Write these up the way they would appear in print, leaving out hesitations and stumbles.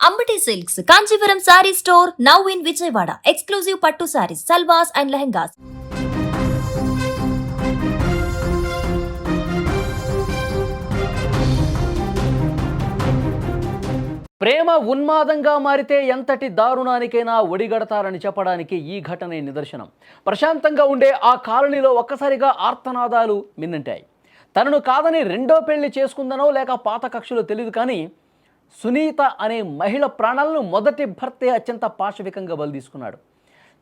Ambati Silks, Kanchipuram Saree Store, now in Vijayawada. Exclusive Pattu Sarees, Salwas and Lehengas. ప్రేమ ఉన్మాదంగా మారితే ఎంతటి దారుణానికైనా ఒడిగడతారని చెప్పడానికి ఈ ఘటనే నిదర్శనం. ప్రశాంతంగా ఉండే ఆ కాలనీలో ఒక్కసారిగా ఆర్తనాదాలు మిన్నంటాయి. తనను కాదని రెండో పెళ్లి చేసుకుందనో లేక పాత కక్షలో తెలియదు, కానీ సునీత అనే మహిళ ప్రాణాలను మొదటి భర్తే అత్యంత పాశవికంగా బలి తీసుకున్నాడు.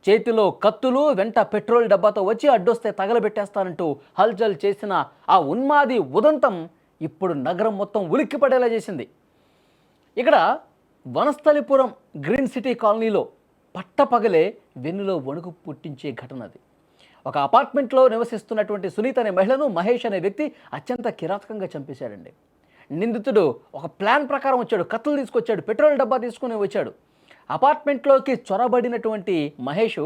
చేతిలో కత్తులు, వెంట పెట్రోల్ డబ్బాతో వచ్చి అడ్డొస్తే తగలబెట్టేస్తానంటూ హల్చల్ చేసిన ఆ ఉన్మాది ఉదంతం ఇప్పుడు నగరం మొత్తం ఉలిక్కిపడేలా చేసింది. ఇక్కడ వనస్థలిపురం గ్రీన్ సిటీ కాలనీలో పట్టపగలే వెన్నులో వణుకు పుట్టించే ఘటన అది. ఒక అపార్ట్మెంట్లో నివసిస్తున్నటువంటి సునీత అనే మహిళను మహేష్ అనే వ్యక్తి అత్యంత కిరాతకంగా చంపేశాడండి. నిందితుడు ఒక ప్లాన్ ప్రకారం వచ్చాడు, కత్తులు తీసుకొచ్చాడు, పెట్రోల్ డబ్బా తీసుకుని వచ్చాడు. అపార్ట్మెంట్లోకి చొరబడినటువంటి మహేష్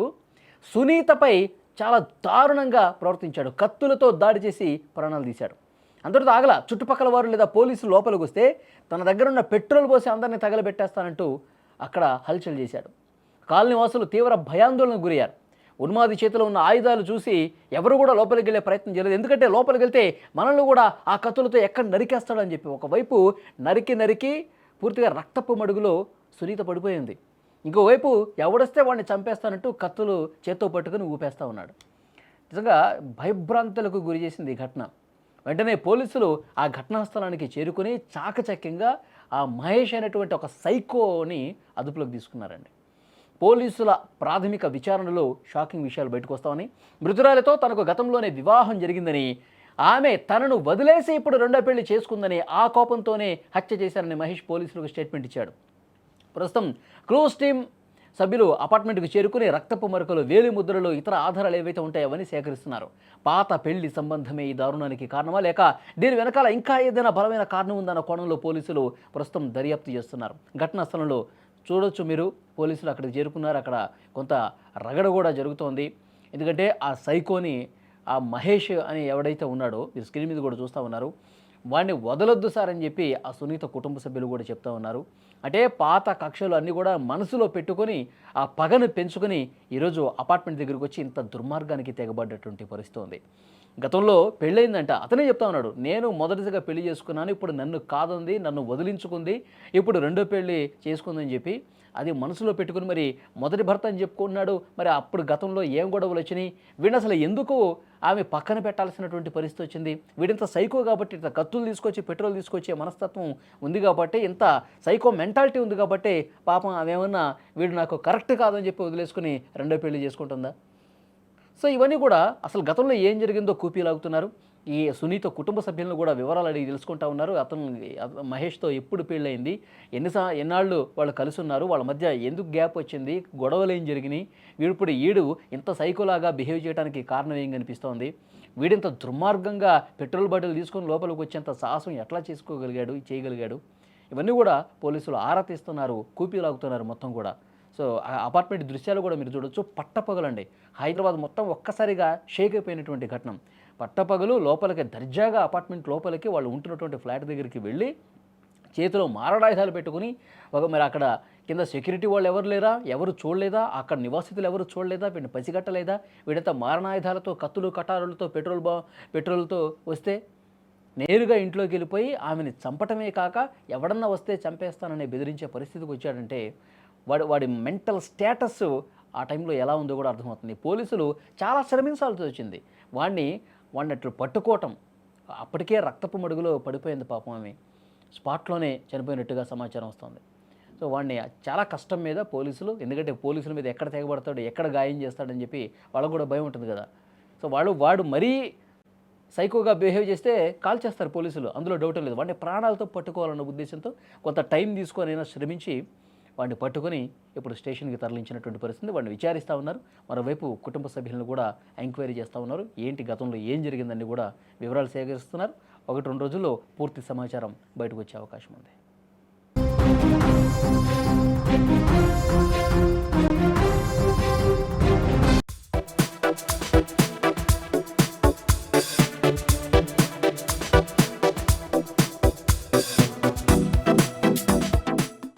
సునీతపై చాలా దారుణంగా ప్రవర్తించాడు. కత్తులతో దాడి చేసి ప్రాణాలు తీశాడు. అందరితో ఆగల. చుట్టుపక్కల వారు లేదా పోలీసులు లోపలికి వస్తే తన దగ్గర ఉన్న పెట్రోల్ పోసి అందరినీ తగలబెట్టేస్తానంటూ అక్కడ హల్చల్ చేశాడు. కాలనీ వాసులు తీవ్ర భయాందోళనకు గురయ్యారు. ఉన్మాది చేతిలో ఉన్న ఆయుధాలు చూసి ఎవరు కూడా లోపలికి వెళ్ళే ప్రయత్నం చేయలేదు. ఎందుకంటే లోపలికి వెళ్తే మనల్ని కూడా ఆ కత్తులతో ఎక్కడ నరికేస్తాడని చెప్పి. ఒకవైపు నరికి పూర్తిగా రక్తపు మడుగులో సునీత పడిపోయింది. ఇంకోవైపు ఎవడొస్తే వాడిని చంపేస్తానంటూ కత్తులు చేత్తో పట్టుకుని ఊపేస్తూ ఉన్నాడు. నిజంగా భయభ్రాంతులకు గురి చేసింది ఈ ఘటన. వెంటనే పోలీసులు ఆ ఘటనా స్థలానికి చేరుకుని చాకచక్యంగా ఆ మహేష్ అనేటువంటి ఒక సైకోని అదుపులోకి తీసుకున్నారండి. పోలీసుల ప్రాథమిక విచారణలో షాకింగ్ విషయాలు బయటకు వస్తామని, మృతురాలితో తనకు గతంలోనే వివాహం జరిగిందని, ఆమె తనను వదిలేసి ఇప్పుడు రెండో పెళ్లి చేసుకుందని, ఆ కోపంతోనే హత్య చేశారని మహేష్ పోలీసులకు స్టేట్మెంట్ ఇచ్చాడు. ప్రస్తుతం క్లోజ్ టీమ్ సభ్యులు అపార్ట్మెంట్కి చేరుకుని రక్తపు మరకలు, వేలి ముద్రలు, ఇతర ఆధారాలు ఏవైతే ఉంటాయో అవన్నీ సేకరిస్తున్నారు. పాత పెళ్లి సంబంధమే ఈ దారుణానికి కారణమా, లేక దీని వెనకాల ఇంకా ఏదైనా బలమైన కారణం ఉందన్న కోణంలో పోలీసులు ప్రస్తుతం దర్యాప్తు చేస్తున్నారు. ఘటనా స్థలంలో చూడొచ్చు మీరు, పోలీసులు అక్కడికి చేరుకున్నారు. అక్కడ కొంత రగడ కూడా జరుగుతోంది. ఎందుకంటే ఆ సైకోని, ఆ మహేష్ అని ఎవడైతే ఉన్నాడో, మీరు స్క్రీన్ మీద కూడా చూస్తూ ఉన్నారు, వాడిని వదలొద్దు సార్ అని చెప్పి ఆ సునీత కుటుంబ సభ్యులు కూడా చెప్తా ఉన్నారు. అంటే పాత కక్షలు అన్నీ కూడా మనసులో పెట్టుకొని ఆ పగను పెంచుకొని ఈరోజు అపార్ట్మెంట్ దగ్గరికి వచ్చి ఇంత దుర్మార్గానికి తెగబడ్డటువంటి పరిస్థితి ఉంది. గతంలో పెళ్ళయిందంట, అతనే చెప్తా ఉన్నాడు, నేను మొదటిగా పెళ్లి చేసుకున్నాను, ఇప్పుడు నన్ను కాదంది, నన్ను వదిలించుకుంది, ఇప్పుడు రెండో పెళ్లి చేసుకుందని చెప్పి అది మనసులో పెట్టుకుని మరి మొదటి భర్త అని చెప్పుకున్నాడు. మరి అప్పుడు గతంలో ఏం గొడవలు వచ్చినాయి, వీడిని అసలు ఎందుకు ఆమె పక్కన పెట్టాల్సినటువంటి పరిస్థితి వచ్చింది, వీడింత సైకో కాబట్టి, ఇంత కత్తులు తీసుకొచ్చి పెట్రోల్ తీసుకొచ్చే మనస్తత్వం ఉంది కాబట్టి, ఇంత సైకో మెంటాలిటీ ఉంది కాబట్టి పాపం ఆమెమన్నా వీడు నాకు కరెక్ట్ కాదని చెప్పి వదిలేసుకుని రెండో పెళ్లి చేసుకుంటుందా? సో ఇవన్నీ కూడా అసలు గతంలో ఏం జరిగిందో కూపీలాగుతున్నారు. ఈ సునీత కుటుంబ సభ్యులను కూడా వివరాలు అడిగి తెలుసుకుంటా ఉన్నారు. మహేష్తో ఎప్పుడు పెళ్ళయింది, ఎన్నాళ్ళు వాళ్ళు కలిసి ఉన్నారు, వాళ్ళ మధ్య ఎందుకు గ్యాప్ వచ్చింది, గొడవలు ఏం జరిగినాయి, వీడిప్పుడు ఇంత సైకోలాగా బిహేవ్ చేయడానికి కారణం ఏం కనిపిస్తోంది, వీడింత దుర్మార్గంగా పెట్రోల్ బాటిల్ తీసుకొని లోపలికి వచ్చేంత సాహసం ఎట్లా చేయగలిగాడు, ఇవన్నీ కూడా పోలీసులు ఆరా తీస్తున్నారు, కూపీలాగుతున్నారు మొత్తం కూడా. సో ఆ అపార్ట్మెంట్ దృశ్యాలు కూడా మీరు చూడొచ్చు. పట్టపగలండి, హైదరాబాద్ మొత్తం ఒక్కసారిగా షేక్ అయిపోయినటువంటి ఘటన. పట్టపగలు లోపలికి దర్జాగా అపార్ట్మెంట్ లోపలికి వాళ్ళు ఉంటున్నటువంటి ఫ్లాట్ దగ్గరికి వెళ్ళి చేతిలో మారడాయుధాలు పెట్టుకుని మరి అక్కడ కింద సెక్యూరిటీ వాళ్ళు ఎవరు లేరా, ఎవరు చూడలేదా, అక్కడ నివాసితులు ఎవరు చూడలేదా, వీడిని పసిగట్టలేదా, వీడంతా మారణాయుధాలతో, కత్తులు కటారులతో, పెట్రోల్తో వస్తే నేరుగా ఇంట్లోకి వెళ్ళిపోయి ఆమెని చంపటమే కాక ఎవడన్నా వస్తే చంపేస్తానని బెదిరించే పరిస్థితికి వచ్చాడంటే వాడి మెంటల్ స్టేటస్ ఆ టైంలో ఎలా ఉందో కూడా అర్థమవుతుంది. పోలీసులు చాలా శ్రమించాల్సి వచ్చింది వాడిని అట్లు పట్టుకోవటం. అప్పటికే రక్తపు మడుగులో పడిపోయింది పాపం, ఆమె స్పాట్లోనే చనిపోయినట్టుగా సమాచారం వస్తుంది. సో వాడిని చాలా కష్టం మీద పోలీసులు, ఎందుకంటే పోలీసుల మీద ఎక్కడ తెగబడతాడు, ఎక్కడ గాయం చేస్తాడని చెప్పి వాళ్ళకు కూడా భయం ఉంటుంది కదా. సో వాడు మరీ సైకోగా బిహేవ్ చేస్తే కాల్ చేస్తారు పోలీసులు, అందులో డౌట్ లేదు. వాడిని ప్రాణాలతో పట్టుకోవాలన్న ఉద్దేశంతో కొంత టైం తీసుకొని అయినా శ్రమించి వాడిని పట్టుకొని ఇప్పుడు స్టేషన్కి తరలించినటువంటి పరిస్థితి. వాడిని విచారిస్తూ ఉన్నారు. మరోవైపు కుటుంబ సభ్యులను కూడా ఎంక్వైరీ చేస్తూ ఉన్నారు. ఏంటి గతంలో ఏం జరిగిందని కూడా వివరాలు సేకరిస్తున్నారు. 1-2 రోజుల్లో పూర్తి సమాచారం బయటకు వచ్చే అవకాశం ఉంది.